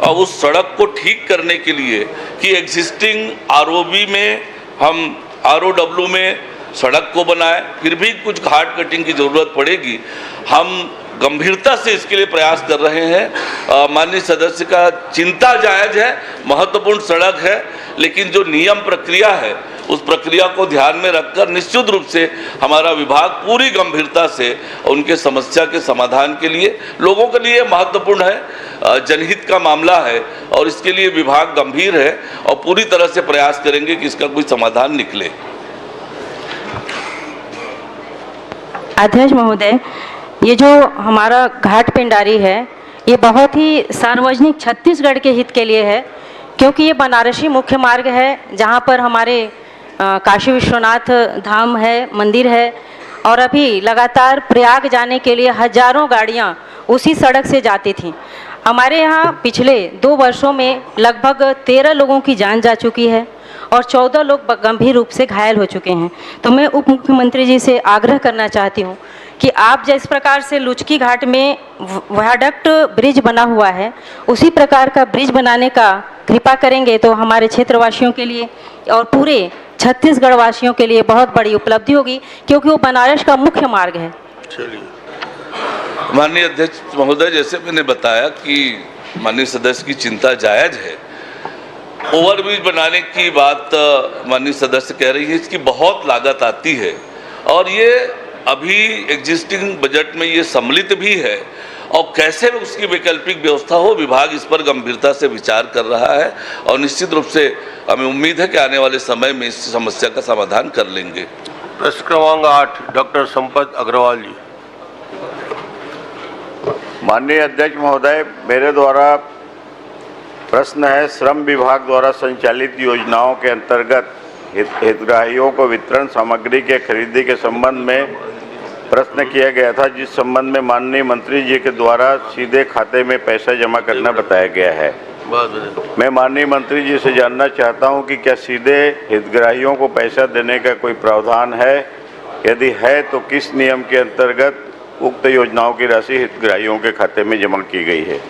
और उस सड़क को ठीक करने के लिए कि एग्जिस्टिंग आरओबी में हम ROW में सड़क को बनाए, फिर भी कुछ घाट कटिंग की ज़रूरत पड़ेगी। हम गंभीरता से इसके लिए प्रयास कर रहे हैं। माननीय सदस्य का चिंता जायज़ है, महत्वपूर्ण सड़क है, लेकिन जो नियम प्रक्रिया है उस प्रक्रिया को ध्यान में रखकर निश्चित रूप से हमारा विभाग पूरी गंभीरता से उनके समस्या के समाधान के लिए, लोगों के लिए महत्वपूर्ण है, जनहित का मामला है और इसके लिए विभाग गंभीर है और पूरी तरह से प्रयास करेंगे कि इसका कोई समाधान निकले। अध्यक्ष महोदय, ये जो हमारा घाट पिंडारी है ये बहुत ही सार्वजनिक छत्तीसगढ़ के हित के लिए है, क्योंकि ये बनारसी मुख्य मार्ग है जहाँ पर हमारे काशी विश्वनाथ धाम है, मंदिर है, और अभी लगातार प्रयाग जाने के लिए हजारों गाड़ियाँ उसी सड़क से जाती थीं। हमारे यहाँ पिछले 2 वर्षों में लगभग 13 लोगों की जान जा चुकी है और 14 लोग गंभीर रूप से घायल हो चुके हैं। तो मैं उप मुख्यमंत्री जी से आग्रह करना चाहती हूँ कि आप जिस प्रकार से लुचकी घाट में वायडक्ट ब्रिज बना हुआ है, उसी प्रकार का ब्रिज बनाने का कृपा करेंगे तो हमारे क्षेत्रवासियों के लिए और पूरे छत्तीसगढ़ वासियों के लिए बहुत बड़ी उपलब्धि होगी, क्योंकि वो बनारस का मुख्य मार्ग है। चलिए, माननीय अध्यक्ष महोदय, जैसे मैंने बताया कि माननीय सदस्य की चिंता जायज़ है। ओवरब्रिज बनाने की बात माननीय सदस्य कह रही है, इसकी बहुत लागत आती है और ये अभी एग्जिस्टिंग बजट में ये सम्मिलित भी है, और कैसे उसकी वैकल्पिक व्यवस्था हो, विभाग इस पर गंभीरता से विचार कर रहा है और निश्चित रूप से हमें उम्मीद है कि आने वाले समय में इस समस्या का समाधान कर लेंगे। प्रश्न क्रमांक 8, डॉक्टर संपत अग्रवाल जी। माननीय अध्यक्ष महोदय, मेरे द्वारा प्रश्न है, श्रम विभाग द्वारा संचालित योजनाओं के अंतर्गत हितग्राहियों को वितरण सामग्री के खरीदी के संबंध में प्रश्न किया गया था, जिस संबंध में माननीय मंत्री जी के द्वारा सीधे खाते में पैसा जमा करना बताया गया है। मैं माननीय मंत्री जी से जानना चाहता हूं कि क्या सीधे हितग्राहियों को पैसा देने का कोई प्रावधान है? यदि है तो किस नियम के अंतर्गत उक्त योजनाओं की राशि हितग्राहियों के खाते में जमा की गई है?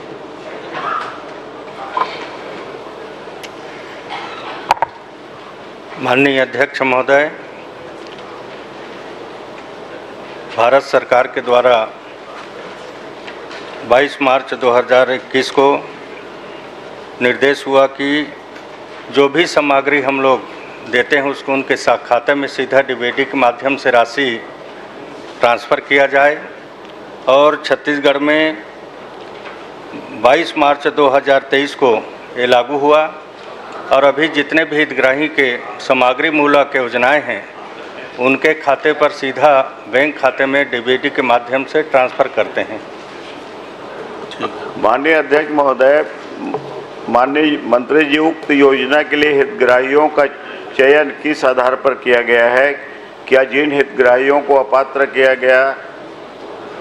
माननीय अध्यक्ष महोदय, भारत सरकार के द्वारा 22 मार्च 2021 को निर्देश हुआ कि जो भी सामग्री हम लोग देते हैं उसको उनके खाते में सीधा डीबीटी के माध्यम से राशि ट्रांसफ़र किया जाए। और छत्तीसगढ़ में 22 मार्च 2023 को ये लागू हुआ और अभी जितने भी हितग्राही के सामग्री मूलक योजनाएं हैं उनके खाते पर सीधा बैंक खाते में डीबीटी के माध्यम से ट्रांसफ़र करते हैं। माननीय अध्यक्ष महोदय, माननीय मंत्री जी, उक्त योजना के लिए हितग्राहियों का चयन किस आधार पर किया गया है? क्या जिन हितग्राहियों को अपात्र किया गया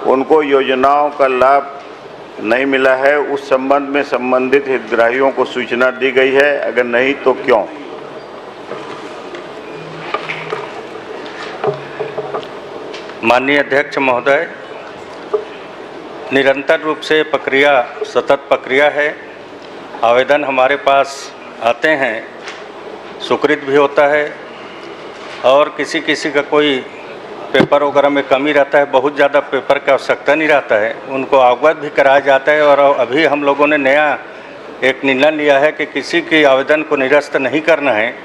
उनको योजनाओं का लाभ नहीं मिला है, उस संबंध में संबंधित हितग्राहियों को सूचना दी गई है? अगर नहीं तो क्यों? माननीय अध्यक्ष महोदय, निरंतर रूप से प्रक्रिया सतत प्रक्रिया है। आवेदन हमारे पास आते हैं, स्वीकृत भी होता है और किसी किसी का कोई पेपर वगैरह में कमी रहता है, बहुत ज़्यादा पेपर की आवश्यकता नहीं रहता है, उनको अवगत भी कराया जाता है। और अभी हम लोगों ने नया एक निर्णय लिया है कि किसी के आवेदन को निरस्त नहीं करना है,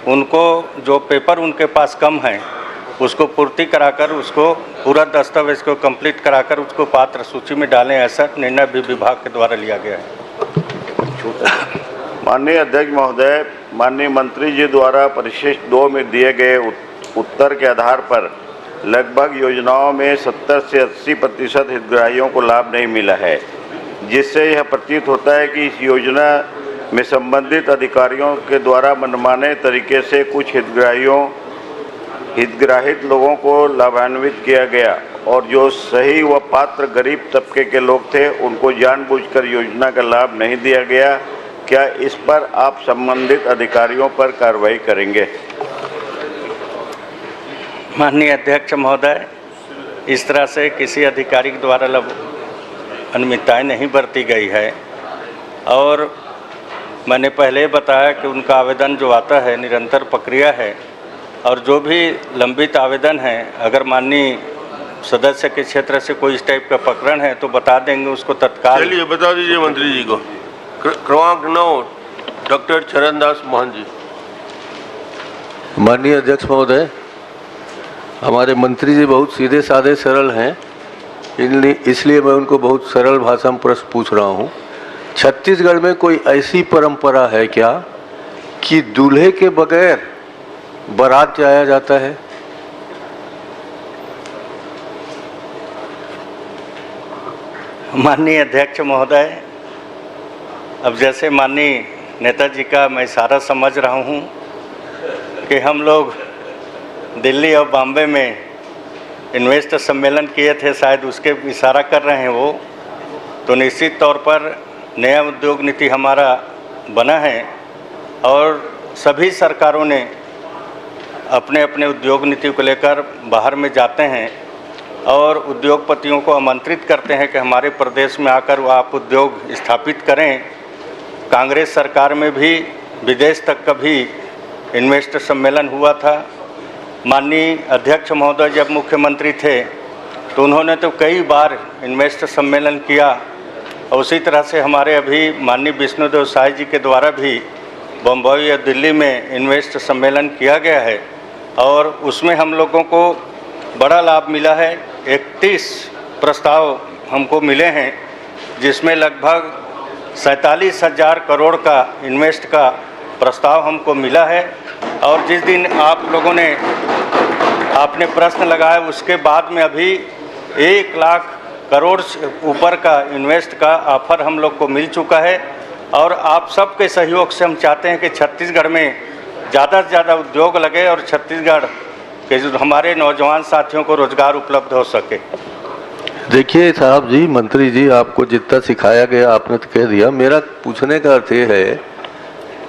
उनको जो पेपर उनके पास कम है उसको पूर्ति कराकर उसको पूरा दस्तावेज को कंप्लीट कराकर उसको पात्र सूची में डालें, ऐसा निर्णय भी विभाग के द्वारा लिया गया है। माननीय अध्यक्ष महोदय, माननीय मंत्री जी द्वारा परिशिष्ट 2 में दिए गए उत्तर के आधार पर लगभग योजनाओं में 70 से 80% हितग्राहियों को लाभ नहीं मिला है, जिससे यह प्रतीत होता है कि इस योजना में संबंधित अधिकारियों के द्वारा मनमाने तरीके से कुछ हितग्राहित लोगों को लाभान्वित किया गया और जो सही व पात्र गरीब तबके के लोग थे उनको जानबूझकर योजना का लाभ नहीं दिया गया। क्या इस पर आप संबंधित अधिकारियों पर कार्रवाई करेंगे? माननीय अध्यक्ष महोदय, इस तरह से किसी अधिकारी के द्वारा अनियमितताएं नहीं बरती गई है और मैंने पहले बताया कि उनका आवेदन जो आता है निरंतर प्रक्रिया है और जो भी लंबित आवेदन है, अगर माननीय सदस्य के क्षेत्र से कोई इस टाइप का प्रकरण है तो बता देंगे, उसको तत्काल। चलिए बता दीजिए मंत्री जी को। क्रमांक 9 डॉक्टर चरणदास मोहन जी। माननीय अध्यक्ष महोदय, हमारे मंत्री जी बहुत सीधे साधे सरल हैं, इसलिए मैं उनको बहुत सरल भाषा में प्रश्न पूछ रहा हूँ। छत्तीसगढ़ में कोई ऐसी परंपरा है क्या कि दूल्हे के बगैर बारात जाया जाता है? माननीय अध्यक्ष महोदय, अब जैसे माननीय नेताजी का मैं इशारा समझ रहा हूँ कि हम लोग दिल्ली और बॉम्बे में इन्वेस्टर सम्मेलन किए थे, शायद उसके इशारा कर रहे हैं वो, तो निश्चित तौर पर नया उद्योग नीति हमारा बना है और सभी सरकारों ने अपने अपने उद्योग नीति को लेकर बाहर में जाते हैं और उद्योगपतियों को आमंत्रित करते हैं कि हमारे प्रदेश में आकर वो आप उद्योग स्थापित करें। कांग्रेस सरकार में भी विदेश तक का भी इन्वेस्टर सम्मेलन हुआ था। माननीय अध्यक्ष महोदय जब मुख्यमंत्री थे तो उन्होंने तो कई बार इन्वेस्टर सम्मेलन किया और उसी तरह से हमारे अभी माननीय विष्णुदेव साय जी के द्वारा भी बम्बई या दिल्ली में इन्वेस्टर सम्मेलन किया गया है और उसमें हम लोगों को बड़ा लाभ मिला है। 31 प्रस्ताव हमको मिले हैं जिसमें लगभग 47,000 करोड़ का इन्वेस्ट का प्रस्ताव हमको मिला है और जिस दिन आप लोगों ने आपने प्रश्न लगाया उसके बाद में अभी 1 लाख करोड़ से ऊपर का इन्वेस्ट का ऑफर हम लोग को मिल चुका है और आप सबके सहयोग से हम चाहते हैं कि छत्तीसगढ़ में ज़्यादा से ज़्यादा उद्योग लगे और छत्तीसगढ़ के जो हमारे नौजवान साथियों को रोजगार उपलब्ध हो सके। देखिए साहब जी, मंत्री जी, आपको जितना सिखाया गया आपने तो कह दिया। मेरा पूछने का अर्थ ये है,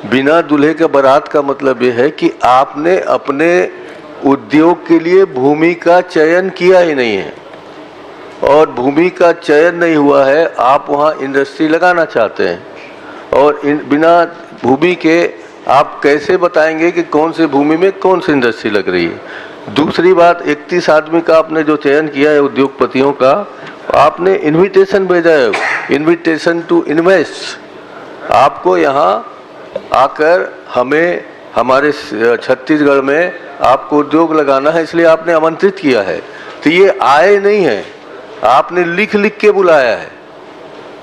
बिना दूल्हे के बारात का मतलब ये है कि आपने अपने उद्योग के लिए भूमि का चयन किया ही नहीं है, और भूमि का चयन नहीं हुआ है, आप वहाँ इंडस्ट्री लगाना चाहते हैं, और बिना भूमि के आप कैसे बताएंगे कि कौन सी भूमि में कौन सी इंडस्ट्री लग रही है। दूसरी बात, 31 आदमी का आपने जो चयन किया है उद्योगपतियों का, आपने इनविटेशन भेजा है, इनविटेशन टू इन्वेस्ट। आपको यहाँ आकर हमें हमारे छत्तीसगढ़ में आपको उद्योग लगाना है, इसलिए आपने आमंत्रित किया है। तो ये आए नहीं है, आपने लिख लिख के बुलाया है।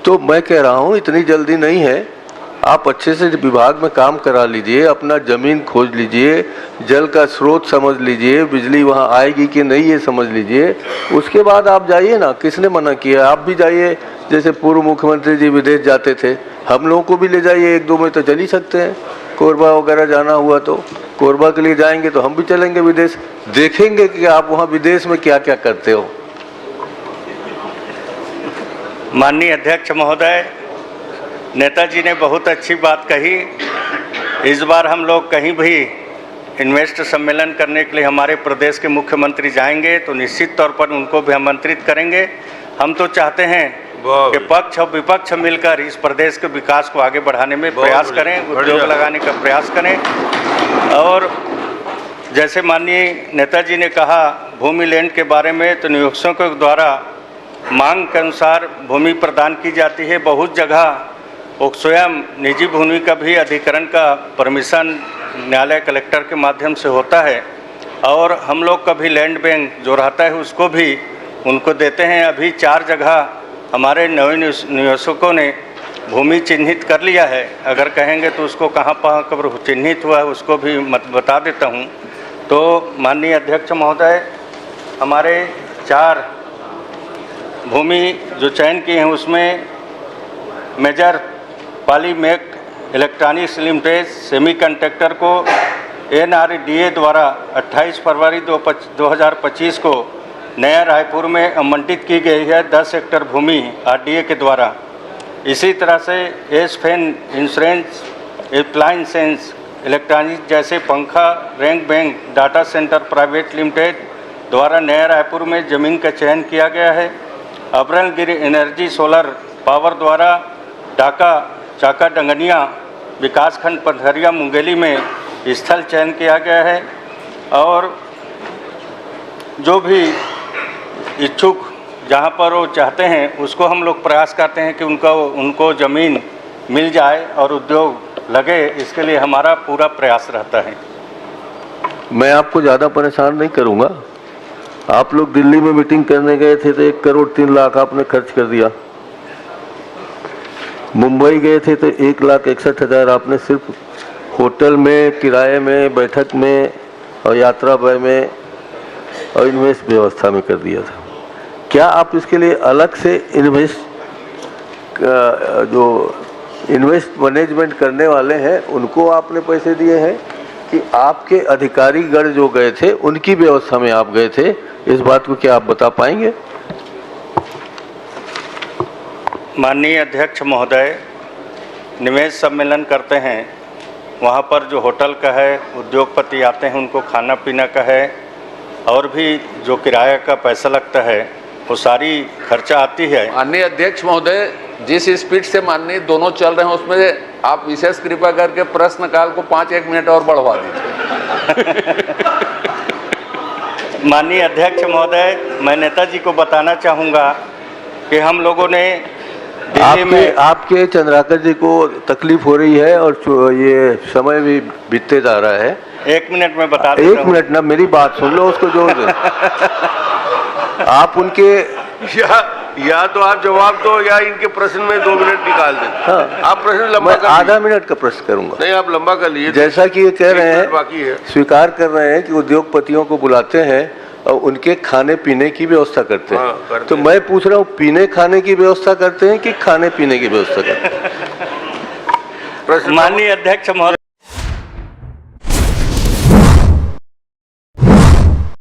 तो मैं कह रहा हूँ इतनी जल्दी नहीं है, आप अच्छे से विभाग में काम करा लीजिए, अपना ज़मीन खोज लीजिए, जल का स्रोत समझ लीजिए, बिजली वहाँ आएगी कि नहीं ये समझ लीजिए, उसके बाद आप जाइए ना। किसने मना किया? आप भी जाइए, जैसे पूर्व मुख्यमंत्री जी विदेश जाते थे, हम लोगों को भी ले जाइए, 1-2 में तो चल ही सकते हैं। कोरबा वगैरह जाना हुआ तो कोरबा के लिए जाएंगे तो हम भी चलेंगे विदेश, देखेंगे कि आप वहाँ विदेश में क्या क्या करते हो। माननीय अध्यक्ष महोदय, नेताजी ने बहुत अच्छी बात कही। इस बार हम लोग कहीं भी इन्वेस्ट सम्मेलन करने के लिए हमारे प्रदेश के मुख्यमंत्री जाएंगे तो निश्चित तौर पर उनको भी आमंत्रित करेंगे। हम तो चाहते हैं कि पक्ष और विपक्ष मिलकर इस प्रदेश के विकास को आगे बढ़ाने में प्रयास करें, उद्योग लगाने का प्रयास करें। और जैसे माननीय नेताजी ने कहा भूमि लैंड के बारे में, तो नियोक्ताओं के द्वारा मांग के अनुसार भूमि प्रदान की जाती है। बहुत जगह वो स्वयं निजी भूमि का भी अधिकरण का परमिशन न्यायालय कलेक्टर के माध्यम से होता है, और हम लोग का भी लैंड बैंक जो रहता है उसको भी उनको देते हैं। अभी 4 जगह हमारे निवेशकों ने भूमि चिन्हित कर लिया है। अगर कहेंगे तो उसको कहाँ पर चिन्हित हुआ है उसको भी बता देता हूँ। तो माननीय अध्यक्ष महोदय, हमारे 4 भूमि जो चयन किए हैं उसमें मेजर पॉलीमेक इलेक्ट्रॉनिक्स लिमिटेड सेमीकंडक्टर को NRDA द्वारा 28 फरवरी 2025 को नया रायपुर में आवंटित की गई है 10 हेक्टेयर भूमि RDA के द्वारा। इसी तरह से एसफेन इंश्योरेंस अप्लायंसेस इलेक्ट्रॉनिक्स जैसे पंखा rank bank data centre private limited द्वारा नया रायपुर में ज़मीन का चयन किया गया है। अबरलगिरी एनर्जी सोलर पावर द्वारा डाका चाका डंगनिया विकासखंड पथरिया मुंगेली में स्थल चयन किया गया है। और जो भी इच्छुक जहाँ पर वो चाहते हैं उसको हम लोग प्रयास करते हैं कि उनको ज़मीन मिल जाए और उद्योग लगे, इसके लिए हमारा पूरा प्रयास रहता है। मैं आपको ज़्यादा परेशान नहीं करूँगा। आप लोग दिल्ली में मीटिंग करने गए थे तो 1 करोड़ 3 लाख आपने खर्च कर दिया। मुंबई गए थे तो 1,61,000 आपने सिर्फ होटल में, किराए में, बैठक में और यात्रा व्यय में और इन्वेस्ट व्यवस्था में कर दिया था। क्या आप इसके लिए अलग से इन्वेस्ट मैनेजमेंट करने वाले हैं उनको आपने पैसे दिए हैं कि आपके अधिकारीगण जो गए थे उनकी व्यवस्था में आप गए थे? इस बात को क्या आप बता पाएंगे? माननीय अध्यक्ष महोदय, निवेश सम्मेलन करते हैं, वहाँ पर जो होटल का है, उद्योगपति आते हैं उनको खाना पीना का है, और भी जो किराया का पैसा लगता है वो सारी खर्चा आती है। माननीय अध्यक्ष महोदय, जिस स्पीड से माननीय दोनों चल रहे हैं उसमें आप विशेष कृपा करके प्रश्नकाल को 5-1 मिनट और बढ़वा दीजिए। माननीय अध्यक्ष महोदय, मैं नेताजी को बताना चाहूँगा कि हम लोगों ने आपके चंद्राकर जी को तकलीफ हो रही है और ये समय भी बीतते जा रहा है। 1 मिनट में बता देता हूं। 1 मिनट ना, मेरी बात सुन लो, उसको जोड़ दे। आप उनके या तो आप जवाब दो या इनके प्रश्न में 2 मिनट निकाल दें। हाँ, आप प्रश्न लंबा कर आधा मिनट का प्रश्न करूंगा। नहीं, आप लंबा कर लीजिए। जैसा कि ये कह रहे हैं, बाकी है, स्वीकार कर रहे हैं कि उद्योगपतियों को बुलाते हैं और उनके खाने पीने की व्यवस्था करते हैं। हाँ, तो मैं पूछ रहा हूँ, पीने खाने की व्यवस्था करते हैं कि खाने पीने की व्यवस्था करते हैं? प्रश्न माननीय अध्यक्ष महोदय,